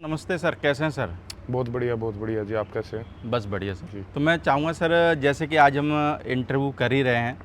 नमस्ते सर, कैसे हैं सर? बहुत बढ़िया जी। आप कैसे हैं? बस बढ़िया सर। जी। तो मैं चाहूँगा सर, जैसे कि आज हम इंटरव्यू कर ही रहे हैं,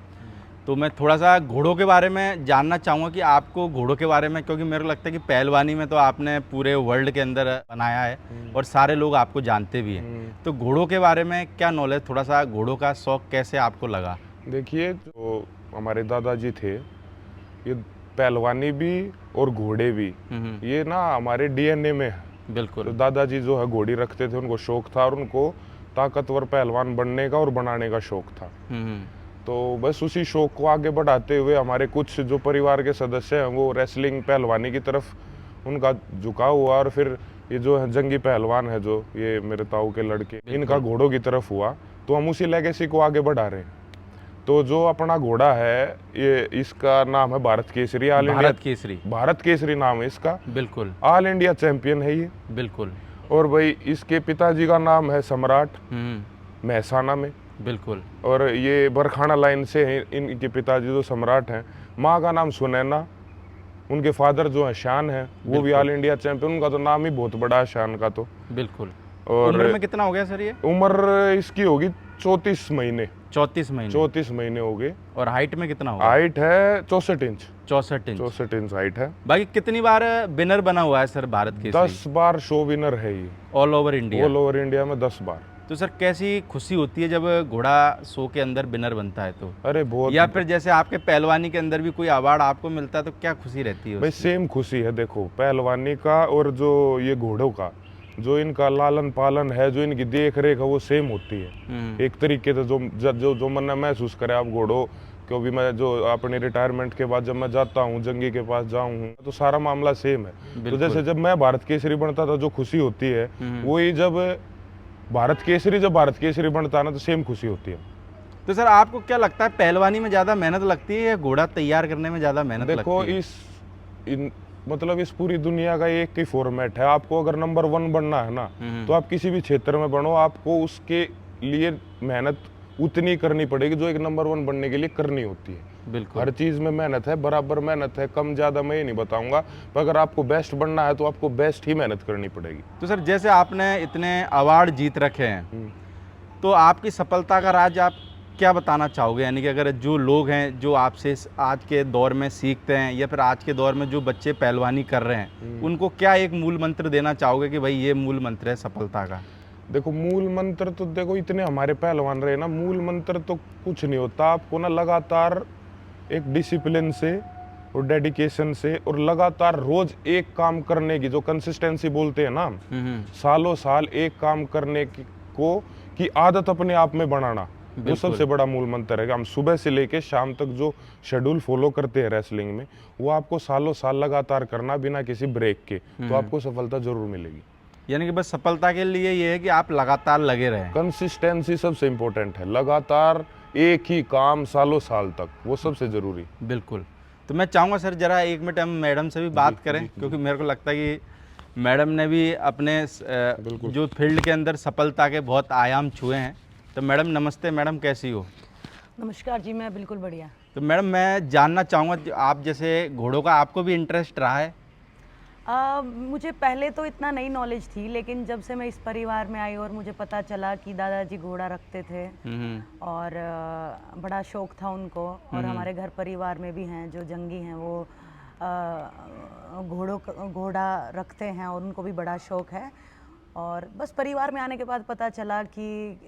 तो मैं थोड़ा-सा घोड़ों के बारे में जानना चाहूँगा कि आपको घोड़ों के बारे में, क्योंकि मेरे को लगता है कि पहलवानी में तो आपने पूरे वर्ल्ड के अंदर बनाया है और सारे लोग आपको जानते भी हैं। तो घोड़ों के बारे में क्या नॉलेज, थोड़ा-सा घोड़ों का शौक कैसे आपको लगा? देखिए, जो हमारे दादाजी थे, ये पहलवानी भी और घोड़े भी, हुँ। ये ना हमारे डीएनए में है। तो बिल्कुल। दादाजी जो है घोड़ी रखते थे, उनको शौक था और उनको ताकतवर पहलवान बनने का और बनाने का शौक था। हुँ। तो बस उसी शौक को आगे बढ़ाते हुए हमारे कुछ जो परिवार के सदस्य हैं वो रेसलिंग पहलवानी की तरफ उनका झुकाव हुआ, और फिर ये जो है जंगी पहलवान है, जो ये मेरे ताऊ के लड़के, इनका घोड़ों की तरफ हुआ। तो हम उसी लेगेसी को आगे बढ़ा रहे हैं। तो जो अपना घोड़ा है, ये इसका नाम है भारत केसरी। भारत केसरी नाम है इसका। बिल्कुल। ऑल इंडिया चैंपियन है ये। बिल्कुल। और भाई इसके पिताजी का नाम है सम्राट, महसाना में। बिल्कुल। और ये बरखाना लाइन से हैं इनके पिताजी जो सम्राट हैं। माँ का नाम सुनैना, उनके फादर जो है शान है, वो भी ऑल इंडिया चैंपियन। उनका तो नाम ही बहुत बड़ा है शान का तो। बिल्कुल। और उम्र में कितना हो गया सर ये? उम्र इसकी होगी 34 महीने। 34 महीने। 34 महीने हो गए। और हाइट में कितना होगा? हाइट है 64 इंच। 64 इंच। 64 इंच हाइट है। बाकी कितनी बार विनर बना हुआ है सर भारत केसरी? 10 बार शो विनर है ये। All over India? All over India में 10 बार। तो सर कैसी खुशी होती है जब घोड़ा शो के अंदर विनर बनता है तो? अरे बहुत। या फिर जैसे आपके पहलवानी के अंदर भी कोई अवार्ड आपको मिलता है तो क्या खुशी रहती है भाई उसकी? सेम खुशी है। देखो, पहलवानी का और जो ये घोड़ों का जो इनका लालन पालन है, जो इनकी देख रेख है, वो सेम होती है एक तरीके से। जो मैंने महसूस करे आप घोड़ों, क्योंकि मैं जो अपने रिटायरमेंट के बाद जब मैं जाता हूँ जंगी के पास जाऊँ तो सारा मामला सेम है। तो जैसे जब मैं भारत केसरी बनता था जो खुशी होती है, वही जब भारत केसरी बनता है ना, तो सेम खुशी होती है। तो सर आपको क्या लगता है, पहलवानी में ज़्यादा मेहनत लगती है या घोड़ा तैयार करने में ज़्यादा मेहनत लगती है? देखो, मतलब इस पूरी दुनिया का एक ही फॉर्मेट है। आपको अगर नंबर 1 बनना है ना, तो आप किसी भी क्षेत्र में बनो, आपको उसके लिए मेहनत उतनी करनी पड़ेगी जो एक नंबर 1 बनने के लिए करनी होती है। बिल्कुल। हर चीज़ में मेहनत है, बराबर मेहनत है, कम ज़्यादा मैं ये नहीं बताऊंगा। पर अगर आपको बेस्ट बनना है तो आपको बेस्ट ही मेहनत करनी पड़ेगी। तो सर जैसे आपने इतने अवार्ड जीत रखे हैं, तो आपकी सफलता का राज आप क्या बताना चाहोगे? यानी कि अगर जो लोग हैं जो आपसे आज के दौर में सीखते हैं, या फिर आज के दौर में जो बच्चे पहलवानी कर रहे हैं, उनको क्या एक मूल मंत्र देना चाहोगे कि भाई ये मूल मंत्र है सफलता का? देखो, मूल मंत्र तो देखो, इतने हमारे पहलवान रहे ना, मूल मंत्र तो कुछ नहीं होता। आपको ना लगातार एक डिसिप्लिन से और डेडिकेशन से और लगातार रोज एक काम करने की, जो कंसिस्टेंसी बोलते हैं ना, सालों साल एक काम करने की आदत अपने आप में बनाना, वो सबसे बड़ा मूल मंत्र है। कि हम सुबह से लेके शाम तक जो शेड्यूल फॉलो करते हैं रेसलिंग में, वो आपको सालों साल लगातार करना बिना किसी ब्रेक के, तो आपको सफलता जरूर मिलेगी। यानी कि बस सफलता के लिए ये है कि आप लगातार लगे रहें। कंसिस्टेंसी सबसे इम्पोर्टेंट है। लगातार एक ही काम सालों साल तक, वो सबसे जरूरी। बिल्कुल। तो मैं चाहूँगा सर जरा 1 मिनट हम मैडम से भी बात करें, क्योंकि मेरे को लगता है कि मैडम ने भी अपने जो फील्ड के अंदर सफलता के बहुत आयाम छुए हैं। तो मैडम नमस्ते। मैडम कैसी हो? नमस्कार जी, मैं बिल्कुल बढ़िया। तो मैडम मैं जानना चाहूँगा, आप जैसे घोड़ों का आपको भी इंटरेस्ट रहा है? मुझे पहले तो इतना नई नॉलेज थी, लेकिन जब से मैं इस परिवार में आई और मुझे पता चला कि दादाजी घोड़ा रखते थे और बड़ा शौक था उनको, और हमारे घर परिवार में भी हैं जो जंगी हैं, वो घोड़ा रखते हैं और उनको भी बड़ा शौक है। और बस परिवार में आने के बाद पता चला कि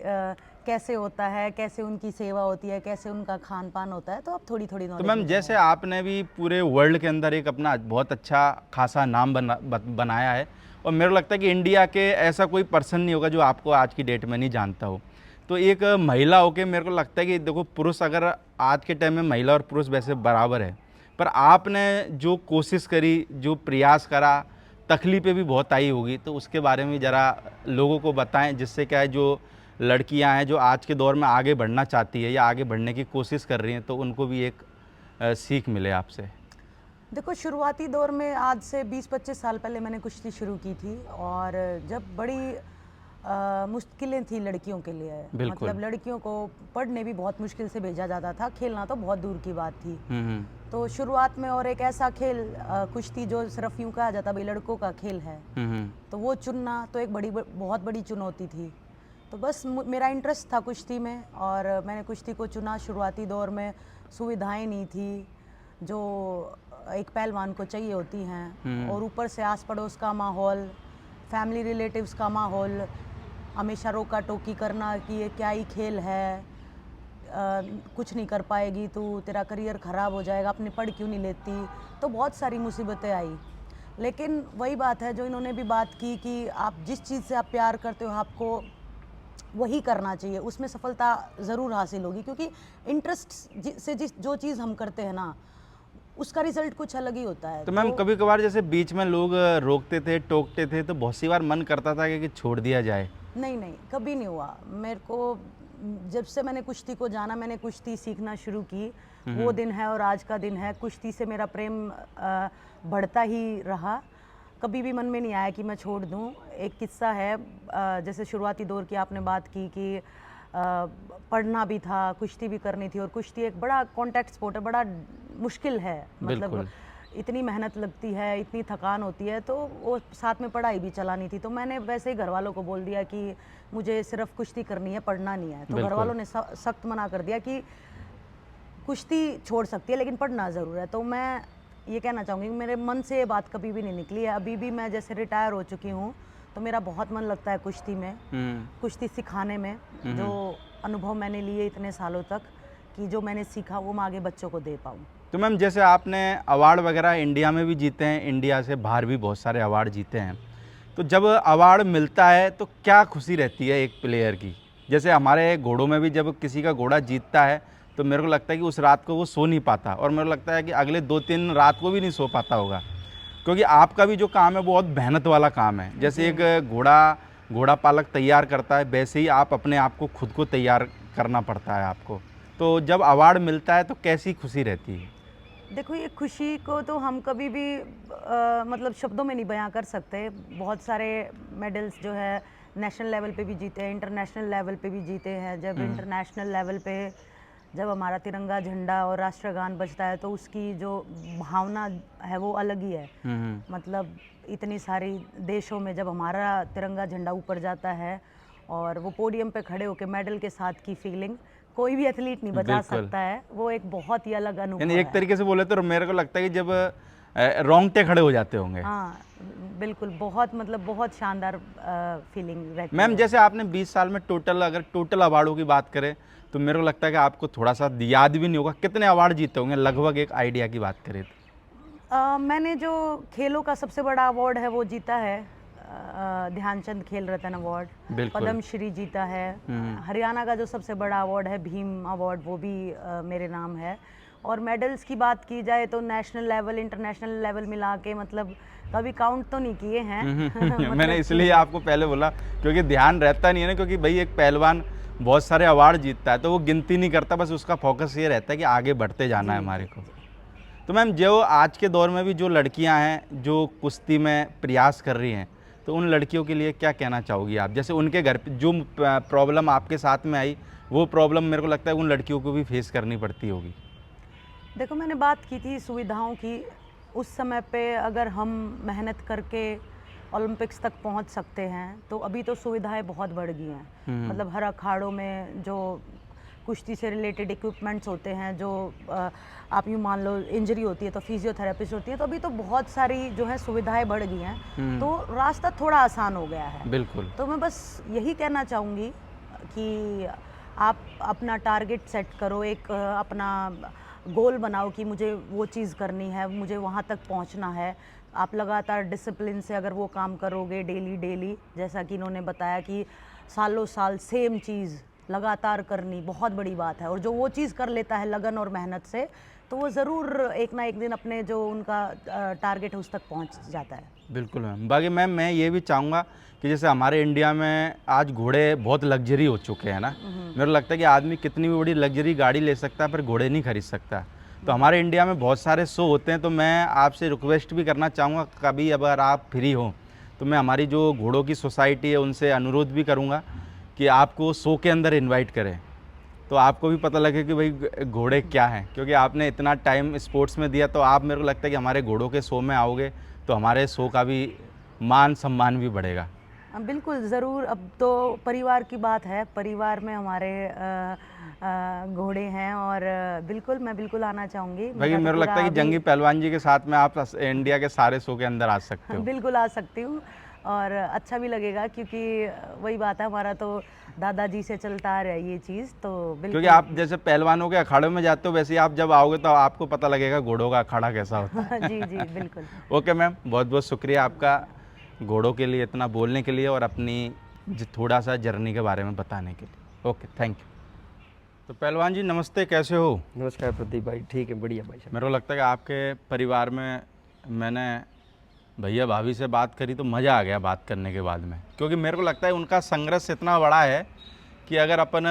कैसे होता है, कैसे उनकी सेवा होती है, कैसे उनका खान पान होता है, तो अब थोड़ी थोड़ी तो नॉलेज। मैम जैसे आपने भी पूरे वर्ल्ड के अंदर एक अपना बहुत अच्छा खासा नाम बनाया है, और मेरे को लगता है कि इंडिया के ऐसा कोई पर्सन नहीं होगा जो आपको आज की डेट में नहीं जानता हो। तो एक महिला होके मेरे को लगता है कि देखो, पुरुष अगर आज के टाइम में महिला और पुरुष वैसे बराबर है, पर आपने जो कोशिश करी, जो प्रयास करा, तकलीफें भी बहुत आई होगी, तो उसके बारे में ज़रा लोगों को बताएं, जिससे क्या है, जो लड़कियां हैं जो आज के दौर में आगे बढ़ना चाहती है या आगे बढ़ने की कोशिश कर रही हैं, तो उनको भी एक सीख मिले आपसे। देखो, शुरुआती दौर में आज से 20-25 साल पहले मैंने कुश्ती शुरू की थी, और जब बड़ी मुश्किलें थी लड़कियों के लिए। मतलब लड़कियों को पढ़ने भी बहुत मुश्किल से भेजा जाता था, खेलना तो बहुत दूर की बात थी। तो शुरुआत में, और एक ऐसा खेल कुश्ती जो सिर्फ यूँ कहा जाता भाई लड़कों का खेल है, तो वो चुनना तो एक बहुत बड़ी चुनौती थी। तो बस मेरा इंटरेस्ट था कुश्ती में और मैंने कुश्ती को चुना। शुरुआती दौर में सुविधाएं नहीं थी जो एक पहलवान को चाहिए होती हैं, और ऊपर से आस पड़ोस का माहौल, फैमिली रिलेटिव्स का माहौल, हमेशा रोका टोकी करना कि ये क्या ही खेल है, कुछ नहीं कर पाएगी तू, तेरा करियर ख़राब हो जाएगा, अपने पढ़ क्यों नहीं लेती। तो बहुत सारी मुसीबतें आई। लेकिन वही बात है जो इन्होंने भी बात की कि आप जिस चीज़ से आप प्यार करते हो आपको वही करना चाहिए, उसमें सफलता ज़रूर हासिल होगी, क्योंकि इंटरेस्ट से जो चीज़ हम करते हैं ना उसका रिजल्ट कुछ अलग ही होता है। तो मैम कभी कभार जैसे बीच में लोग रोकते थे, टोकते थे, तो बहुत सी बार मन करता था कि छोड़ दिया जाए? नहीं, कभी नहीं हुआ मेरे को। जब से मैंने कुश्ती को जाना, मैंने कुश्ती सीखना शुरू की, वो दिन है और आज का दिन है। कुश्ती से मेरा प्रेम बढ़ता ही रहा, कभी भी मन में नहीं आया कि मैं छोड़ दूं। एक किस्सा है, जैसे शुरुआती दौर की आपने बात की कि पढ़ना भी था, कुश्ती भी करनी थी, और कुश्ती एक बड़ा कॉन्टैक्ट स्पोर्ट है, बड़ा मुश्किल है, मतलब इतनी मेहनत लगती है, इतनी थकान होती है, तो वो साथ में पढ़ाई भी चलानी थी। तो मैंने वैसे ही घर वालों को बोल दिया कि मुझे सिर्फ कुश्ती करनी है, पढ़ना नहीं है। तो घर वालों ने सख्त मना कर दिया कि कुश्ती छोड़ सकती है लेकिन पढ़ना ज़रूर है। तो मैं ये कहना चाहूँगी कि मेरे मन से ये बात कभी भी नहीं निकली है। अभी भी मैं जैसे रिटायर हो चुकी हूँ तो मेरा बहुत मन लगता है कुश्ती में, कुश्ती सिखाने में। जो अनुभव मैंने लिए इतने सालों तक, कि जो मैंने सीखा वो मैं आगे बच्चों को दे पाऊँ। तो मैम जैसे आपने अवार्ड वगैरह इंडिया में भी जीते हैं, इंडिया से बाहर भी बहुत सारे अवार्ड जीते हैं, तो जब अवार्ड मिलता है तो क्या खुशी रहती है एक प्लेयर की? जैसे हमारे घोड़ों में भी जब किसी का घोड़ा जीतता है तो मेरे को लगता है कि उस रात को वो सो नहीं पाता, और मेरे को लगता है कि अगले 2-3 रात को भी नहीं सो पाता होगा, क्योंकि आपका भी जो काम है बहुत मेहनत वाला काम है। जैसे एक घोड़ा पालक तैयार करता है, वैसे ही आप अपने आप को खुद को तैयार करना पड़ता है आपको। तो जब अवार्ड मिलता है तो कैसी खुशी रहती है? देखो, ये खुशी को तो हम कभी भी मतलब शब्दों में नहीं बयां कर सकते। बहुत सारे मेडल्स जो है नेशनल लेवल पे भी जीते हैं, इंटरनेशनल लेवल पे भी जीते हैं। जब इंटरनेशनल लेवल पे जब हमारा तिरंगा झंडा और राष्ट्रगान बजता है तो उसकी जो भावना है वो अलग ही है। मतलब इतनी सारी देशों में जब हमारा तिरंगा झंडा ऊपर जाता है और वो पोडियम पे खड़े होकर मेडल के साथ की फीलिंग कोई भी एथलीट नहीं बता सकता है। वो एक बहुत ही अलग अनुभव है। एक तरीके से बोले तो मेरे को लगता है कि जब रोंगटे खड़े हो जाते होंगे। हाँ बिल्कुल, बहुत शानदार फीलिंग रहती है। मैम जैसे आपने 20 साल में टोटल अवार्डों की बात करें तो मेरे को लगता है कि आपको थोड़ा सा याद भी नहीं होगा, कितने अवार्ड जीते होंगे लगभग, एक आइडिया की बात करें तो? मैंने जो खेलों का सबसे बड़ा अवार्ड है वो जीता है, ध्यानचंद खेल रत्न अवार्ड, पद्म श्री जीता है। हरियाणा का जो सबसे बड़ा अवार्ड है भीम अवार्ड, वो भी मेरे नाम है। और मेडल्स की बात की जाए तो नेशनल लेवल, इंटरनेशनल लेवल मिला के मतलब कभी काउंट तो नहीं किए हैं। मतलब मैंने इसलिए आपको पहले बोला क्योंकि ध्यान रहता नहीं है ना, क्योंकि भाई एक पहलवान बहुत सारे अवार्ड जीतता है तो वो गिनती नहीं करता, बस उसका फोकस ये रहता है कि आगे बढ़ते जाना है हमारे को। तो मैम जो आज के दौर में भी जो लड़कियां हैं जो कुश्ती में प्रयास कर रही हैं, तो उन लड़कियों के लिए क्या कहना चाहोगी आप? जैसे उनके घर पे जो प्रॉब्लम आपके साथ में आई वो प्रॉब्लम मेरे को लगता है उन लड़कियों को भी फेस करनी पड़ती होगी। देखो, मैंने बात की थी सुविधाओं की। उस समय पे अगर हम मेहनत करके ओलंपिक्स तक पहुंच सकते हैं तो अभी तो सुविधाएं बहुत बढ़ गई हैं। मतलब हर अखाड़ों में जो कुश्ती से रिलेटेड इक्विपमेंट्स होते हैं, जो आप यूँ मान लो इंजरी होती है तो फिजियोथेरेपिस्ट होती है, तो अभी तो बहुत सारी जो है सुविधाएं बढ़ गई हैं, तो रास्ता थोड़ा आसान हो गया है। बिल्कुल। तो मैं बस यही कहना चाहूँगी कि आप अपना टारगेट सेट करो, एक अपना गोल बनाओ कि मुझे वो चीज़ करनी है, मुझे वहाँ तक पहुँचना है। आप लगातार डिसिप्लिन से अगर वो काम करोगे डेली, जैसा कि इन्होंने बताया कि सालों साल सेम चीज़ लगातार करनी बहुत बड़ी बात है, और जो वो चीज़ कर लेता है लगन और मेहनत से तो वो ज़रूर एक ना एक दिन अपने जो उनका टारगेट है उस तक पहुंच जाता है। बिल्कुल मैम। बाकी मैम मैं ये भी चाहूँगा कि जैसे हमारे इंडिया में आज घोड़े बहुत लग्जरी हो चुके हैं ना, मेरे को लगता है कि आदमी कितनी भी बड़ी लग्जरी गाड़ी ले सकता है पर घोड़े नहीं खरीद सकता। तो हमारे इंडिया में बहुत सारे शो होते हैं, तो मैं आपसे रिक्वेस्ट भी करना चाहूँगा कभी अगर आप फ्री हो तो मैं हमारी जो घोड़ों की सोसाइटी है उनसे अनुरोध भी करूँगा कि आपको शो के अंदर इन्वाइट करें, तो आपको भी पता लगे कि भाई घोड़े क्या हैं, क्योंकि आपने इतना टाइम स्पोर्ट्स में दिया, तो आप, मेरे को लगता है कि हमारे घोड़ों के शो में आओगे तो हमारे शो का भी मान सम्मान भी बढ़ेगा। बिल्कुल ज़रूर। अब तो परिवार की बात है, परिवार में हमारे घोड़े हैं और बिल्कुल मैं बिल्कुल आना चाहूँगी। भाई मेरा तो मेरे को लगता है पूरा कि जंगी पहलवान जी के साथ में आप इंडिया के सारे शो के अंदर आ सकते हो। बिल्कुल आ सकती हूँ और अच्छा भी लगेगा, क्योंकि वही बात है, हमारा तो दादाजी से चलता आ रहा है ये चीज़, तो बिल्कुल। क्योंकि आप जैसे पहलवानों के अखाड़ों में जाते हो, वैसे ही आप जब आओगे तो आपको पता लगेगा घोड़ों का अखाड़ा कैसा होता है। जी जी बिल्कुल। ओके मैम, बहुत बहुत शुक्रिया आपका घोड़ों के लिए इतना बोलने के लिए और अपनी थोड़ा सा जर्नी के बारे में बताने के लिए। Okay, thank you. तो पहलवान जी नमस्ते, कैसे हो? नमस्कार प्रदीप भाई, ठीक है, बढ़िया भाई साहब। मेरे को लगता है कि आपके परिवार में मैंने भैया भाभी से बात करी तो मज़ा आ गया बात करने के बाद में, क्योंकि मेरे को लगता है उनका संघर्ष इतना बड़ा है कि अगर अपन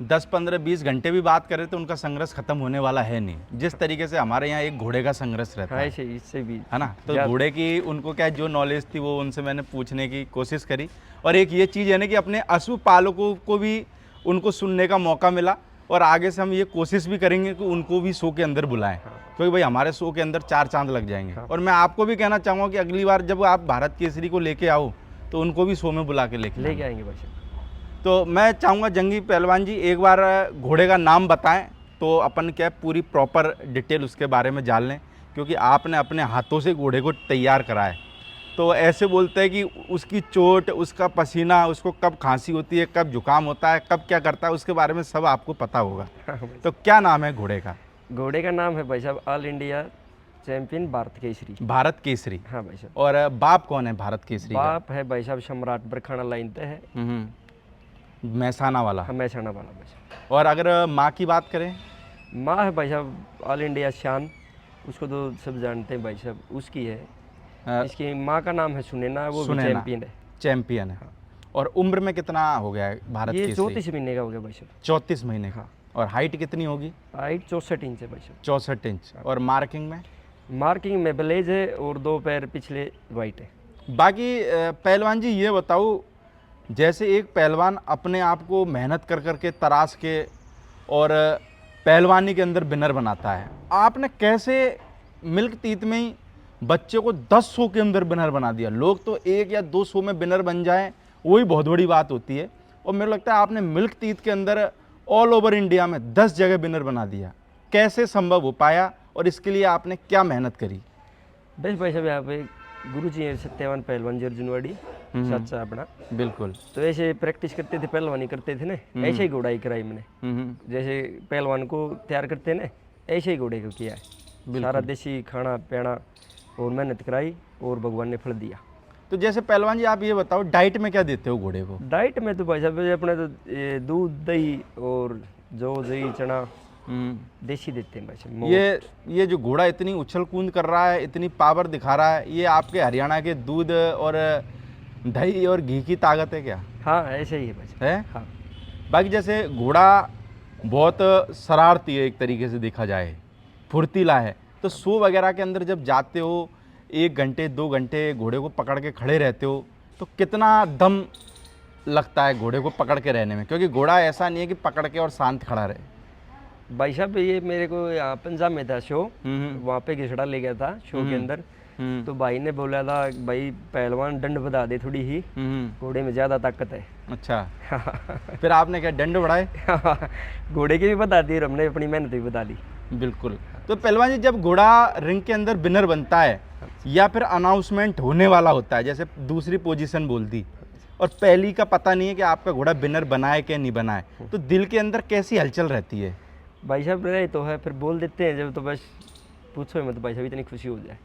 10, 15, 20 घंटे भी बात करें तो उनका संघर्ष खत्म होने वाला है नहीं। जिस तरीके से हमारे यहाँ एक घोड़े का संघर्ष रहता हाँ, है, ऐसे इससे भी है ना, तो घोड़े की उनको क्या जो नॉलेज थी वो उनसे मैंने पूछने की कोशिश करी। और एक ये चीज़ है ना कि अपने पशुपालकों को भी उनको सुनने का मौका मिला, और आगे से हम ये कोशिश भी करेंगे कि उनको भी शो के अंदर बुलाएं, क्योंकि भाई हमारे शो के अंदर 4 चांद लग जाएंगे। और मैं आपको भी कहना चाहूँगा कि अगली बार जब आप भारत केसरी को लेके आओ तो उनको भी शो में बुला के लेके आएंगे भाई साहब। तो मैं चाहूँगा जंगी पहलवान जी एक बार घोड़े का नाम बताएं तो अपन क्या पूरी प्रॉपर डिटेल उसके बारे में जान लें, क्योंकि आपने अपने हाथों से घोड़े को तैयार करा है। तो ऐसे बोलते हैं कि उसकी चोट, उसका पसीना, उसको कब खांसी होती है, कब जुकाम होता है, कब क्या करता है, उसके बारे में सब आपको पता होगा। तो क्या नाम है घोड़े का? घोड़े का नाम है भाई साहब all India champion Bharat Kesari. Bharat Kesari. हाँ भाई साहब। और बाप कौन है भारत केसरी का? बाप है भाई साहब सम्राट बरखाना लाइन पे है, महसाना वाला। हाँ, महसाना वाला भाई साहब। और अगर माँ की बात करें? माँ है भाई साहब ऑल इंडिया शान, उसको तो सब जानते हैं भाई साहब, उसकी है। इसकी माँ का नाम है सुनैना, वो भी चैंपियन है। चैंपियन है। हाँ। और उम्र में कितना हो गया है भारत ये? केसरी? 34 महीने का हो गया भाई साहब। 34 महीने का। और हाइट कितनी होगी? हाइट 64 इंच है भाई साहब। 64 इंच। और मार्किंग में? मार्किंग में ब्लेज है और 2 पैर पिछले वाइट है। बाकी पहलवान जी ये बताओ, जैसे एक पहलवान अपने आप को मेहनत कर करके तराश के और पहलवानी के अंदर विनर बनाता है, आपने कैसे मिल्क तीत में ही बच्चे को 10 शो के अंदर विनर बना दिया? लोग तो 1 या 2 शो में विनर बन जाएं वही बहुत बड़ी बात होती है, और मेरे लगता है आपने मिल्क तीत के अंदर ऑल ओवर इंडिया में 10 जगह विनर बना दिया। कैसे संभव हो पाया और इसके लिए आपने क्या मेहनत करी? बस भाई साहब यहाँ पे गुरु जी सत्यवान पहलवान जी अर्जुनवाड़ी सच्चा अपना। बिल्कुल। तो ऐसे प्रैक्टिस करते थे, पहलवानी करते थे ना, ऐसे ही घोड़ाई कराई मैंने। जैसे पहलवान को तैयार करते ना, ऐसे ही घोड़े को किया है। सारा देसी खाना पीना और मेहनत कराई और भगवान ने फल दिया। तो जैसे पहलवान जी आप ये बताओ, डाइट में क्या देते हो घोड़े को? डाइट में तो भाई साहब अपने तो दूध, दही और जौ, दही, चना देसी देते हैं भाई साहब। ये जो घोड़ा इतनी उछल कूद कर रहा है, इतनी पावर दिखा रहा है, ये आपके हरियाणा के दूध और दही और घी की ताकत है क्या? हाँ, ऐसे ही है भाई साहब। है? हाँ। बाकी जैसे घोड़ा बहुत शरारती है, एक तरीके से देखा जाए फुर्तीला है, तो शो वगैरह के अंदर जब जाते हो 1 घंटे 2 घंटे घोड़े को पकड़ के खड़े रहते हो, तो कितना दम लगता है घोड़े को पकड़ के रहने में? क्योंकि घोड़ा ऐसा नहीं है कि पकड़ के और शांत खड़ा रहे। भाई साहब ये मेरे को यहाँ पंजाब में था शो, वहाँ पे घिसड़ा ले गया था शो के अंदर। तो भाई ने बोला था भाई पहलवान दंड बढ़ा दे थोड़ी ही, घोड़े में ज़्यादा ताकत है। अच्छा। फिर आपने क्या दंड बढ़ाए? घोड़े की भी बता दी और हमने अपनी मेहनत भी बता दी। बिल्कुल। तो पहलवान जी जब घोड़ा रिंग के अंदर विनर बनता है या फिर अनाउंसमेंट होने वाला होता है, जैसे दूसरी पोजीशन बोल दी और पहली का पता नहीं है कि आपका घोड़ा विनर बनाए कि नहीं बनाए, तो दिल के अंदर कैसी हलचल रहती है? भाई साहब रहे तो है, फिर बोल देते हैं जब, तो बस पूछो मत भाई साहब, इतनी खुशी हो जाए।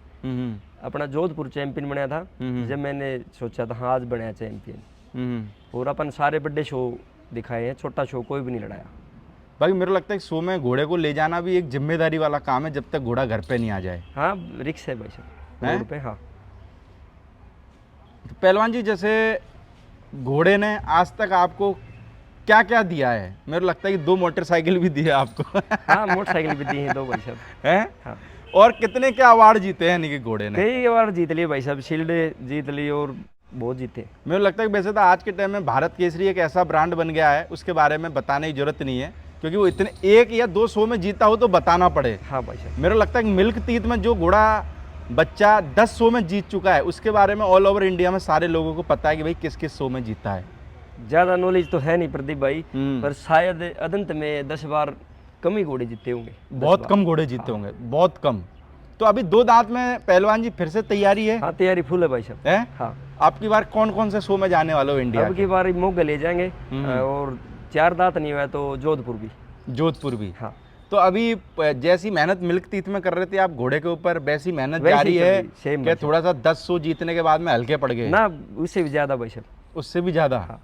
अपना जोधपुर चैंपियन बनाया था जब मैंने सोचा था हाँ आज बनाया चैंपियन, और अपन सारे बड़े शो दिखाए हैं, छोटा शो कोई भी नहीं लड़ाया। बाकी मेरे लगता है शो में घोड़े को ले जाना भी एक जिम्मेदारी वाला काम है, जब तक घोड़ा घर पे नहीं आ जाए। हाँ, रिक्स है भाई साहब रोड पे। हाँ। तो पहलवान जी जैसे घोड़े ने आज तक आपको क्या क्या दिया है? मेरे लगता है कि 2 मोटरसाइकिल भी दी है आपको। हाँ, मोटरसाइकिल भी दी है 2 भाई साहब। हैं? हाँ। और कितने क्या अवार्ड जीते हैं यानी कि घोड़े ने? कई अवार्ड जीत लिए भाई साहब, शील्ड जीत ली और बहुत जीते। मुझे लगता है कि वैसे तो आज के टाइम में भारत केसरी एक ऐसा ब्रांड बन गया है, उसके बारे में बताने की जरूरत नहीं है, क्योंकि वो इतने 1 या 2 शो में जीता हो तो बताना पड़े। हाँ भाई साहब, मेरे को लगता है कि मिल्क तीत में जो घोड़ा बच्चा 10 शो में जीत चुका है, उसके बारे में ऑल ओवर इंडिया में सारे लोगों को पता है कि भाई किस किस शो में जीता है। ज़्यादा नॉलेज तो है नहीं प्रदीप भाई, पर शायद अदंत में 10 बार कम ही घोड़े जीते होंगे। बहुत कम घोड़े जीते होंगे, बहुत कम। तो अभी 2 दांत में पहलवान जी फिर से तैयारी है? हाँ तैयारी फुल है भाई साहब। है? हाँ, आपकी बार कौन कौन से शो में जाने वाले हो इंडिया अब की बार मोगे ले जाएंगे, और 4 दांत नहीं हुआ तो जोधपुर भी। जोधपुर भी? हाँ। तो अभी जैसी मेहनत मिल्क तीत में कर रहे थे आप घोड़े के ऊपर, वैसी मेहनत वैसी जारी चल है रही, सेम कि भाई थोड़ा सा 10 शो जीतने के बाद में हल्के पड़ गए? ना, उससे भी ज़्यादा भाई साहब। उससे भी ज़्यादा? हाँ।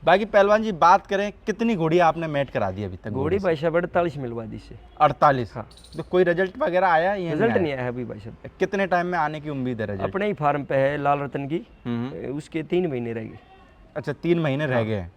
बाकी पहलवान जी बात करें, कितनी घोड़ी आपने मैट करा दी अभी तक? घोड़ी भाई साहब 48 मिलवा दी इससे। 48? हाँ। तो कोई रिजल्ट वगैरह आया या रिजल्ट आया? नहीं आया है अभी भाई साहब। कितने टाइम में आने की उम्मीद है रिजल्ट? अपने ही फार्म पे है लाल रतन की, उसके 3 महीने रह गए। अच्छा, 3 महीने रह गए हैं।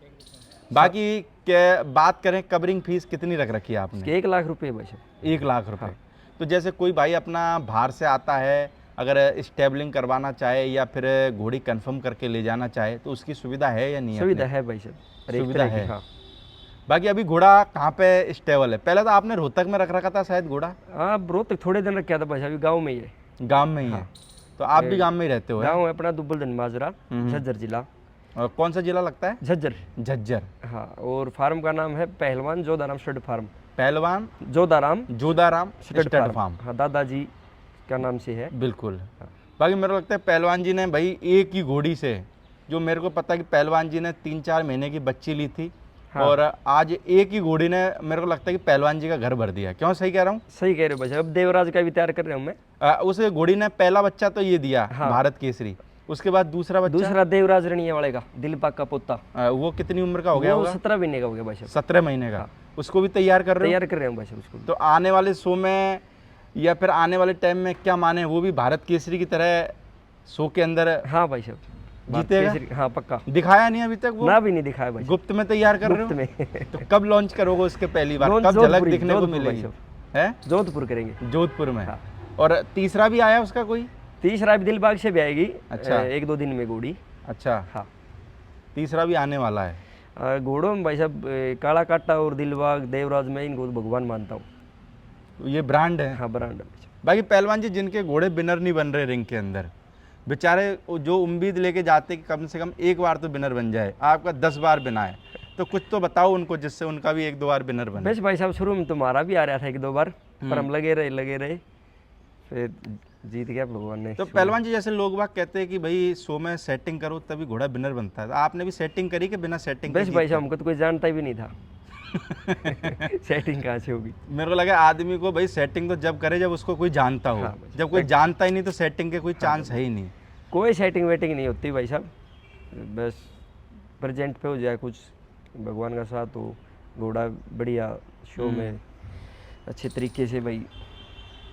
बाकी क्या बात करें, कवरिंग फीस कितनी रख रखी है आपने? 1 लाख रुपये भाई साहब। 1 लाख रुपए। तो जैसे कोई भाई अपना बाहर से आता है, अगर स्टेबलिंग करवाना चाहे या फिर घोड़ी कंफर्म करके ले जाना चाहे, तो उसकी सुविधा है या नहीं है? सुविधा है भाई साहब, हर एक सुविधा तरह की, है। हाँ। बाकी अभी घोड़ा कहाँ पे स्टेबल है? पहले तो आपने रोहतक में रख रखा था शायद घोड़ा? हाँ, रोहतक थोड़े दिन रखा था भाई साहब, अभी गाँव में ही है। गांव में ही है? तो आप भी गांव में ही रहते हो? गाँव है अपना दुब्बलदन माजरा, झज्जर जिला। और कौन सा जिला लगता है? झज्जर। झज्जर। हाँ, और फार्म का नाम है पहलवान जोधाराम स्टड फार्म। पहलवान Jodharam Jodharam stud stud farm. हाँ, दादाजी का नाम से है। बिल्कुल। बाकी मेरे को लगता है पहलवान जी ने भाई एक ही घोड़ी से, जो मेरे को पता है कि पहलवान जी ने 3-4 महीने की बच्ची ली थी, और आज एक ही घोड़ी ने मेरे को लगता है कि पहलवान जी का घर भर दिया। क्यों, सही कह रहा हूँ? सही कह रहे हो भाई साहब, अब देवराज का भी तैयार कर रहा हूँ मैं। उस घोड़ी ने पहला बच्चा तो ये दिया, भारत केसरी, उसके बाद दूसरा बच्चा? दूसरा देवराज रनिया वाले का, दिलबाग का पोता। वो कितनी उम्र का हो गया होगा? 17 महीने का हो गया भाई साहब। 17 महीने का। उसको भी तैयार कर रहे हो? तैयार कर रहे हैं भाई साहब उसको। तो आने वाले शो में या फिर आने वाले टाइम में क्या माने, वो भी भारत केसरी की तरह शो के अंदर हाँ भाई साहब, जीतेगा? हाँ पक्का। दिखाया नहीं अभी तक वो? ना भी नहीं दिखाया भाई, गुप्त में तैयार कर रहे हो? गुप्त में। तो कब लॉन्च करोगे उसके पहली बार? कब झलक दिखने को मिलेगी? है जोधपुर करेंगे। जोधपुर में। और तीसरा भी आया उसका कोई? तीसरा भी दिलबाग से भी आएगी। अच्छा। 1-2 दिन में घोड़ी। अच्छा। हाँ, तीसरा भी आने वाला है। घोड़ों में भाई साहब काला काटा और दिलबाग, देवराज, मैं इनको भगवान मानता हूँ। तो ये ब्रांड है? हाँ, ब्रांड है। बाकी पहलवान जी जिनके घोड़े विनर नहीं बन रहे रिंग के अंदर, बेचारे जो उम्मीद लेके जाते कि कम से कम एक बार तो विनर बन जाए, आपका 10 बार बना है, तो कुछ तो बताओ उनको जिससे उनका भी 1-2 बार विनर बने। बस भाई साहब, शुरू में तो हमारा भी आ रहा था 1-2 बार, पर हम लगे रहे, फिर जीत गया भगवान ने। तो पहलवान जी जैसे लोग बाग कहते हैं कि भाई शो में सेटिंग करो तभी घोड़ा विनर बनता है, तो आपने भी सेटिंग करी कि बिना सेटिंग? बस भाई साहब, हमको तो कोई जानता भी नहीं था। सेटिंग कहाँ से होगी? मेरे को लगा आदमी को भाई सेटिंग तो जब करे जब उसको कोई जानता हो। हाँ, जब कोई जानता ही नहीं तो सेटिंग के कोई चांस है ही नहीं। कोई सेटिंग वेटिंग नहीं होती भाई साहब, बस प्रेजेंट पे हो जाए कुछ, भगवान का साथ हो, घोड़ा बढ़िया शो में अच्छे तरीके से भाई।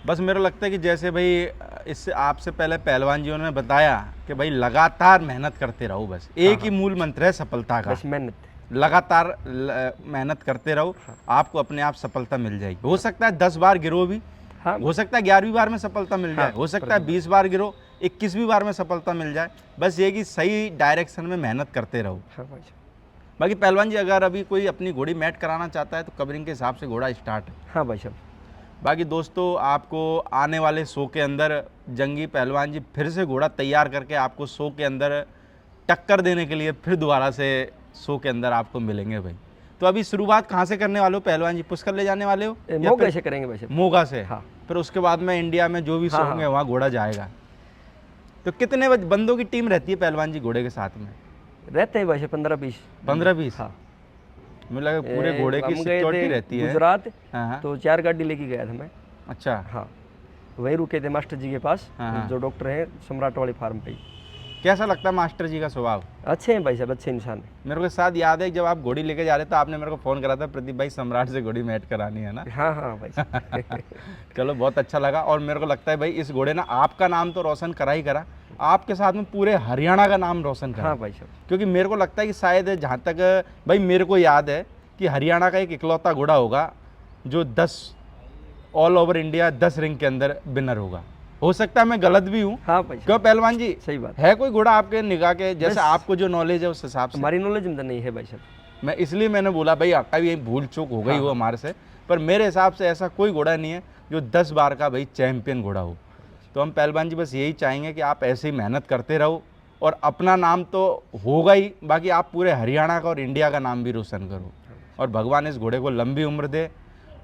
बस मेरे को लगता है कि जैसे भाई इससे आपसे पहले पहलवान जी ने बताया कि भाई लगातार मेहनत करते रहो, बस एक ही मूल मंत्र है सफलता का, बस मेहनत, लगातार मेहनत करते रहो, आपको अपने आप सफलता मिल जाएगी। हो सकता है 10 बार गिरो भी, हाँ, हो सकता है 11वीं बार में सफलता मिल जाए, हो सकता है 20 बार गिरो 21वीं बार में सफलता मिल जाए, बस ये कि सही डायरेक्शन में मेहनत करते रहो। हाँ भाई साहब। बाकी पहलवान जी अगर अभी कोई अपनी घोड़ी मैट कराना चाहता है तो कवरिंग के हिसाब से घोड़ा स्टार्ट है। हाँ भाई साहब। बाकी दोस्तों आपको आने वाले शो के अंदर जंगी पहलवान जी फिर से घोड़ा तैयार करके आपको शो के अंदर टक्कर देने के लिए फिर दोबारा से शो के अंदर आपको मिलेंगे भाई। तो अभी शुरुआत कहाँ से करने वाले हो पहलवान जी? पुष्कर ले जाने वाले हो? मोगा से करेंगे भाई साहब। मोगा से? हाँ। फिर उसके बाद में इंडिया में जो भी शो होंगे वहाँ घोड़ा जाएगा। तो कितने बंदों की टीम रहती है पहलवान जी घोड़े के साथ में? रहते हैं भाई साहब 15-20। 15-20? हाँ, मुझे लगा पूरे घोड़े की सिक्योरिटी रहती है। गुजरात, हाँ। तो 4 गाड़ी लेके गया था मैं। अच्छा। हाँ, वहीं रुके थे मास्टर जी के पास, हाँ। जो डॉक्टर हैं सम्राट वाली फार्म पे। कैसा लगता है मास्टर जी का स्वभाव? अच्छे हैं भाई साहब, अच्छे इंसान हैं। मेरे को साथ याद है जब आप घोड़ी लेके जा रहे थे आपने मेरे को फ़ोन करा था, प्रदीप भाई सम्राट से घोड़ी मैट करानी है ना? हाँ हाँ भाई साहब। चलो बहुत अच्छा लगा। और मेरे को लगता है भाई इस घोड़े ने आपका नाम तो रोशन करा ही करा, आपके साथ में पूरे हरियाणा का नाम रोशन करा। हाँ भाई साहब। क्योंकि मेरे को लगता है कि शायद जहाँ तक भाई मेरे को याद है कि हरियाणा का एक इकलौता घोड़ा होगा जो 10 ऑल ओवर इंडिया 10 रिंग के अंदर विनर होगा। हो सकता है मैं गलत भी हूँ। हाँ भाई साहब, क्यों पहलवान जी, सही बात है कोई घोड़ा आपके निगाह के जैसे बस- आपको जो नॉलेज है उस हिसाब से? हमारी नॉलेज में तो नहीं है भाई साहब। मैं इसलिए मैंने बोला भाई आपका भी यही भूल चूक हो गई हो हमारे से, पर मेरे हिसाब से ऐसा कोई घोड़ा नहीं है जो 10 बार का भाई चैंपियन घोड़ा हो। तो हम पहलवान जी बस यही चाहेंगे कि आप ऐसे ही मेहनत करते रहो और अपना नाम तो होगा ही, बाकी आप पूरे हरियाणा का और इंडिया का नाम भी रोशन करो और भगवान इस घोड़े को लंबी उम्र दे।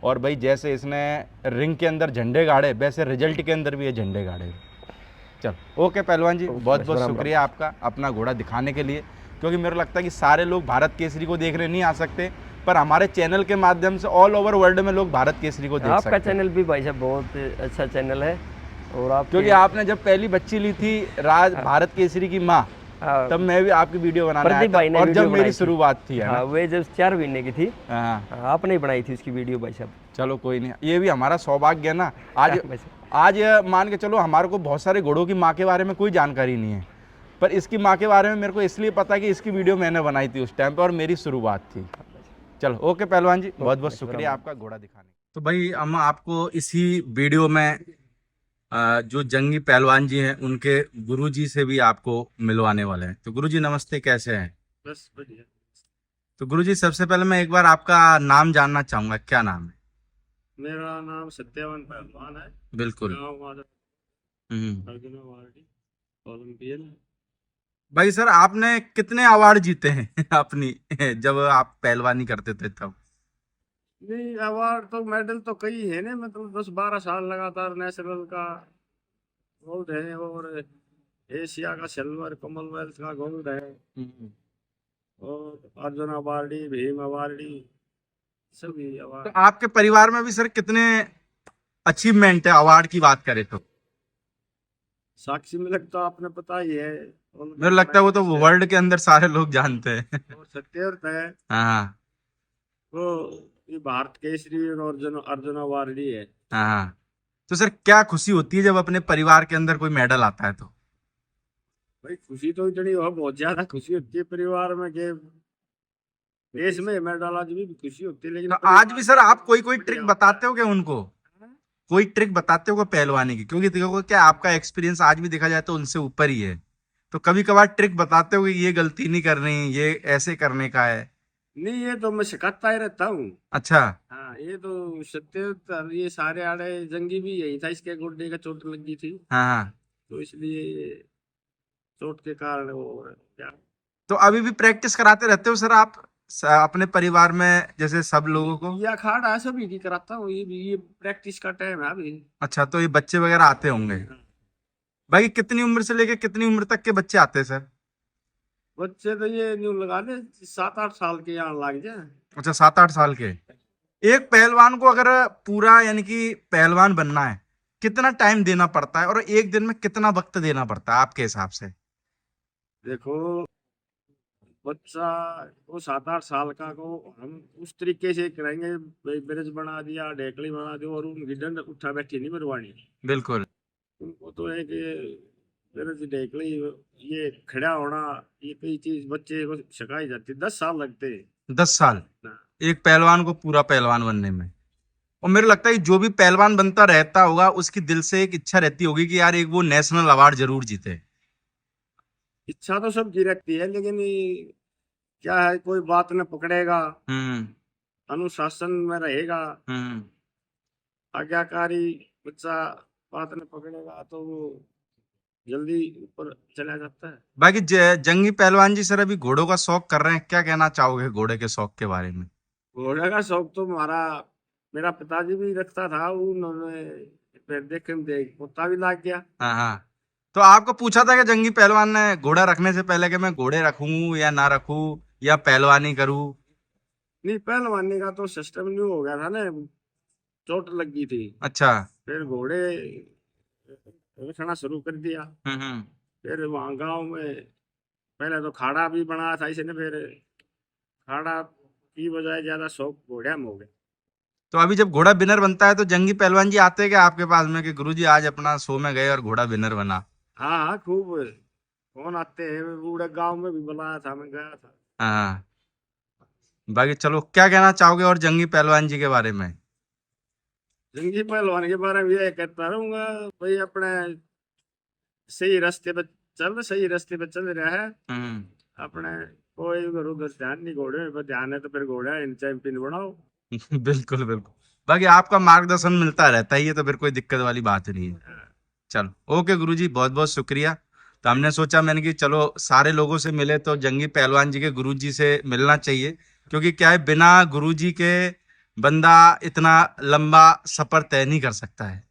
और भाई जैसे इसने रिंग के अंदर झंडे गाड़े वैसे रिजल्ट के अंदर भी ये झंडे गाड़े। चल ओके पहलवान जी, बहुत बहुत शुक्रिया आपका अपना घोड़ा दिखाने के लिए, क्योंकि मेरे को लगता है कि सारे लोग भारत केसरी को देखने नहीं आ सकते, पर हमारे चैनल के माध्यम से ऑल ओवर वर्ल्ड में लोग भारत केसरी को देख सकते आपका हैं। चैनल भी भाई साहब बहुत अच्छा चैनल है। और आप क्योंकि आपने जब पहली बच्ची ली थी राज भारत केसरी की माँ, तब मैं भी आपकी वीडियो बनाने आया प्रदीप भाई था ने और वीडियो जब मेरी बनाई थी। शुरुआत थी, है हाँ, ना? वे जब 4 महीने की थी, हाँ, आपने ही बनाई थी उसकी वीडियो भाई साहब। चलो कोई नहीं, ये भी हमारा सौभाग्य है ना। आज भाई साहब। आज मान के चलो हमारे को बहुत सारे घोड़ों की माँ के बारे में कोई जानकारी नहीं है, पर इसकी माँ के बारे में मेरे को इसलिए पता है कि इसकी वीडियो मैंने बनाई थी उस टाइम पे और मेरी शुरुआत थी। चलो ओके पहलवान जी, बहुत बहुत शुक्रिया आपका घोड़ा दिखाने। तो भाई हम आपको इसी वीडियो में जो जंगी पहलवान जी हैं उनके गुरुजी से भी आपको मिलवाने वाले हैं। तो गुरुजी नमस्ते, कैसे हैं? बस बढ़िया। तो गुरुजी सबसे पहले मैं एक बार आपका नाम जानना चाहूंगा, क्या नाम है? मेरा नाम सत्यवान पहलवान है। बिल्कुल। गाँव माधव हम्म। Arjuna awardee, Olympian. भाई सर आपने कितने अवार्ड जीते हैं अपनी जब आप पहलवानी करते थे तब? नहीं, अवार्ड तो मेडल तो कई है ना, मतलब 10-12 साल लगातार नेशनल का गोल्ड है और एशिया का सिल्वर, कॉमनवेल्थ का गोल्ड है और अर्जुन अवार्डी, भीम अवार्डी, सभी तो अवार्ड। आपके परिवार में भी सर कितने अचीवमेंट है अवार्ड की बात करें तो? साक्षी मिलक तो आपने पता ही है, मेरे लगता है वो तो वर्ल्ड के अंदर सारे लोग जानते हैं। और सत्यव्रत है हाँ वो, ये भारत केसरी और अर्जुन अर्जुन अवार्डी है। हाँ। तो सर क्या खुशी होती है जब अपने परिवार के अंदर कोई मेडल आता है तो? भाई खुशी तो इतनी हो, बहुत ज्यादा खुशी होती है परिवार में कि देश में मेडल, आज भी खुशी होती है, लेकिन तो आज भी सर आप कोई कोई ट्रिक बताते हो क्या उनको? हाँ? कोई ट्रिक बताते हो क्या पहलवानी की? क्योंकि देखो क्या आपका एक्सपीरियंस आज भी देखा जाए तो उनसे ऊपर ही है, तो कभी कभार ट्रिक बताते हो कि ये गलती नहीं करनी, ये ऐसे करने का है? नहीं, ये तो मैं सिखाता ही रहता हूँ। अच्छा। हाँ, ये तो सत्य, ये सारे आड़े जंगी भी यही था, इसके गुड्डे का चोट लगी थी, हाँ हाँ। तो इसलिए ये चोट के कारण वो क्या। तो अभी भी प्रैक्टिस कराते रहते हो सर आप अपने परिवार में जैसे सब लोगों को? ये अखाड़ा है, सभी की कराता हूँ, ये भी, ये प्रैक्टिस का टाइम है अभी। अच्छा, तो ये बच्चे वगैरह आते होंगे? भाई कितनी उम्र से लेके कितनी उम्र तक के बच्चे आते हैं सर? बच्चे तो ये न्यू लगा ले 7-8 साल के यहाँ लग जाए। अच्छा, 7-8 साल के। एक पहलवान को अगर पूरा यानी कि पहलवान बनना है कितना टाइम देना पड़ता है और एक दिन में कितना वक्त देना पड़ता है आपके हिसाब से? देखो, बच्चा वो 7-8 साल का को हम उस तरीके से करेंगे, ब्रिज बना दिया, ढेकली बना दी और उनकी डंड उठा बैठी नहीं मरवानी। बिल्कुल। उनको तो है कि ब्रिज, ढेकली, ये खड़ा होना, ये कई चीज बच्चे को सिखाई जाती है। 10 साल लगते हैं। 10 साल ना। एक पहलवान को पूरा पहलवान बनने में? और मेरे लगता है कि जो भी पहलवान बनता रहता होगा उसकी दिल से एक इच्छा रहती होगी कि यार एक वो नेशनल अवार्ड जरूर जीते। इच्छा तो सबकी रहती है, लेकिन क्या है, कोई बात न पकड़ेगा, हम्म अनुशासन में रहेगा, हम्म। आज्ञाकारी बच्चा बात न पकड़ेगा तो वो जल्दी ऊपर चला जाता है। बाकी जंगी पहलवान जी सर अभी घोड़ों का शौक कर रहे हैं, क्या कहना चाहोगे घोड़े के शौक के बारे में? घोड़े का शौक तो मेरा पिताजी भी रखता था, उन्होंने फिर देख कुत्ता भी लाग गया। हाँ हाँ। तो आपको पूछा था कि जंगी पहलवान ने घोड़ा रखने से पहले कि मैं घोड़े रखूं या ना रखूं या पहलवानी करूं? नहीं, पहलवानी का तो सिस्टम न्यू हो गया था ना, चोट लगी थी, अच्छा। फिर घोड़े रखना शुरू कर दिया। हम्म। फिर वहाँ गांव में पहले तो खाड़ा भी बनाया था इसने, फिर खाड़ा की बजाय ज्यादा शौक घोड़े में हो गया। तो अभी जब घोड़ा विनर बनता है तो जंगी पहलवान जी आते हैं क्या आपके पास में कि गुरुजी आज अपना शो में गए और घोड़ा विनर बना? हाँ हाँ, खूब फोन आते हैं, पूरे गांव में भी बुलाया था, मैं गया था। हाँ। बाकी चलो क्या कहना चाहोगे और जंगी पहलवान जी के बारे में? जंगी पहलवान के बारे में यह कहता रहूंगा भाई, अपने सही रास्ते पे सही रास्ते पे चल रहा है। अपने कोई उधर उधर ध्यान नहीं, घोड़े पे ध्यान है तो फिर घोड़ा इन चैंपियन बनाओ। बिल्कुल बिल्कुल, बाकी आपका मार्गदर्शन मिलता रहता ही है तो फिर कोई दिक्कत वाली बात नहीं है। चलो ओके गुरुजी, बहुत बहुत शुक्रिया। तो हमने सोचा, मैंने कि चलो सारे लोगों से मिले तो जंगी पहलवान जी के गुरुजी से मिलना चाहिए, क्योंकि क्या है, बिना गुरुजी के बंदा इतना लंबा सफर तय नहीं कर सकता है।